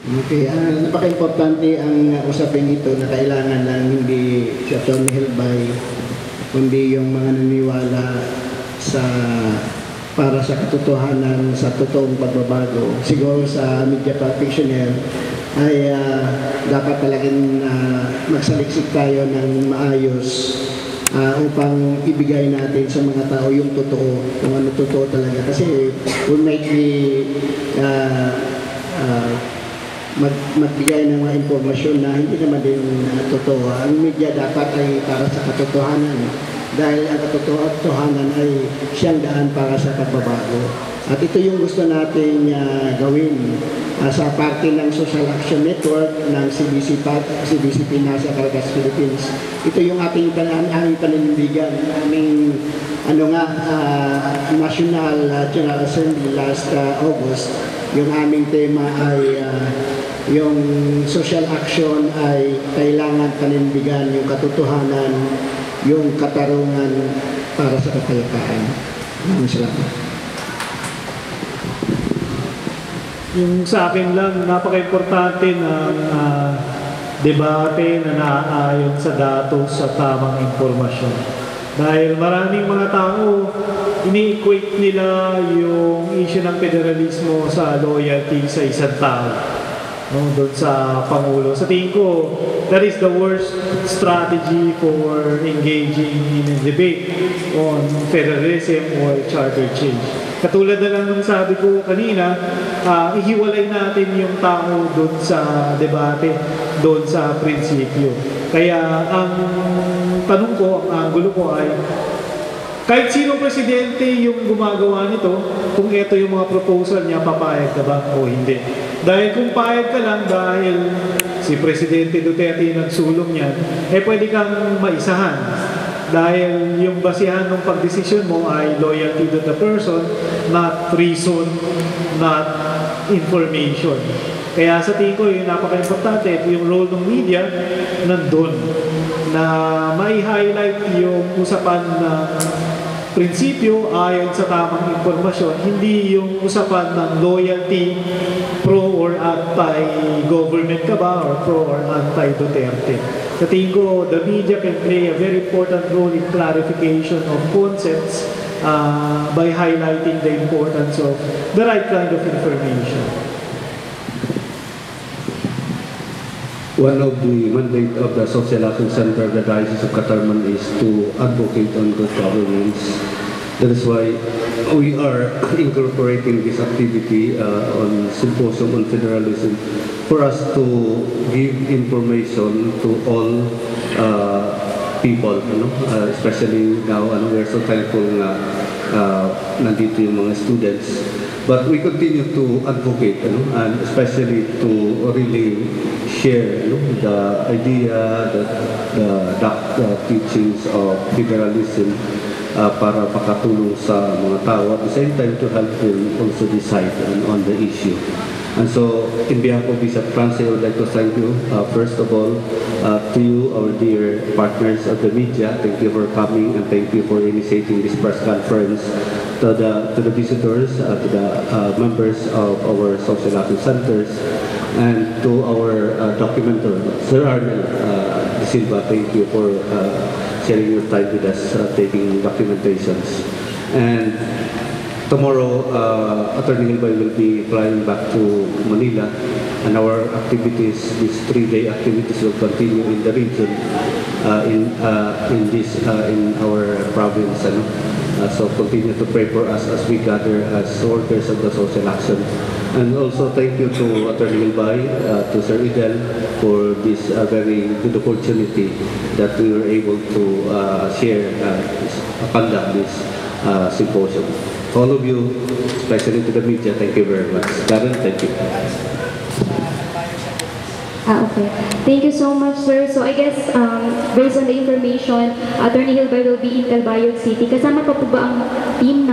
Okay, napaka-importante ang usapin ito na kailangan lang hindi si Atty. Hilbay, kundi yung mga naniniwala sa para sa katotohanan, sa totoong pagbabago. Siguro sa media practitioner ay dapat talagang magsaliksik tayo ng maayos upang ibigay natin sa mga tao yung totoo, kung ano totoo talaga. Kasi will make me magbigay ng mga impormasyon na hindi naman din totoo. Ang media dapat ay para sa katotohanan dahil ang katotohanan ay siyang daan para sa pagbabago. At ito yung gusto nating gawin sa parte ng Social Action Network ng CBC Pinasa Caritas Philippines. Ito yung aming paninindigan, aming National General Assembly last August. Yung aming tema ay yung social action ay kailangan panindigan yung katotohanan, yung katarungan para sa kapayapaan. Maraming salamat. Yung sa akin lang, napaka-importante ng debate na naaayon sa datos at tamang impormasyon. Dahil maraming mga tao, ini-equate nila yung issue ng federalismo sa loyalty sa isang tao. No, doon sa Pangulo. Sa tingin ko, that is the worst strategy for engaging in a debate on federalism or charter change. Katulad na lang nung sabi ko kanina, ihiwalay natin yung tao doon sa debate, doon sa prinsipyo. Kaya ang tanong ko, ang gulo ko ay, kahit sino presidente yung gumagawa nito, kung ito yung mga proposal niya, papayag ka ba o hindi? Dahil kung payag ka lang dahil si Presidente Duterte nagsulong niyan, pwede kang maisahan. Dahil yung basihan ng pagdesisyon mo ay loyalty to the person, not reason, not information. Kaya sa tingin ko, yung napaka-importante, yung role ng media nandun na may highlight yung usapan na prinsipyo ayon sa tamang impormasyon, hindi yung usapan ng loyalty, pro or anti-government ka ba or pro or anti-Duterte. Sa tingin ko, the media can play a very important role in clarification of concepts by highlighting the importance of the right kind of information. One of the mandate of the Social Action Center of the Diocese of Catarman is to advocate on good governance. That is why we are incorporating this activity on Symposium on Federalism for us to give information to all people, especially now we're so thankful na nandito yung mga students. But we continue to advocate, and especially to really share the idea, the teachings of federalism para makatulong sa mga tao at the same time to help them also decide on the issue. And so, in behalf of Bishop Francis, I would like to thank you, first of all, to you, our dear partners of the media. Thank you for coming and thank you for initiating this press conference. To the visitors, to the members of our social action centers, and to our documenter, Sir Arnel De Silva. Thank you for sharing your time with us, taking documentations. And tomorrow, Attorney Hilbay will be flying back to Manila, and our activities, these 3-day activities, will continue in the region, in our province. So continue to pray for us as we gather as workers of the social action. And also thank you to Attorney Hilbay, to Sir Idel for this very good opportunity that we were able to conduct this symposium. All of you, especially to the media, thank you very much. Karen, thank you. Okay. Thank you so much, sir. So I guess, based on the information, Attorney Hilbay will be in Calbayog City. Kasama pa po ba ang team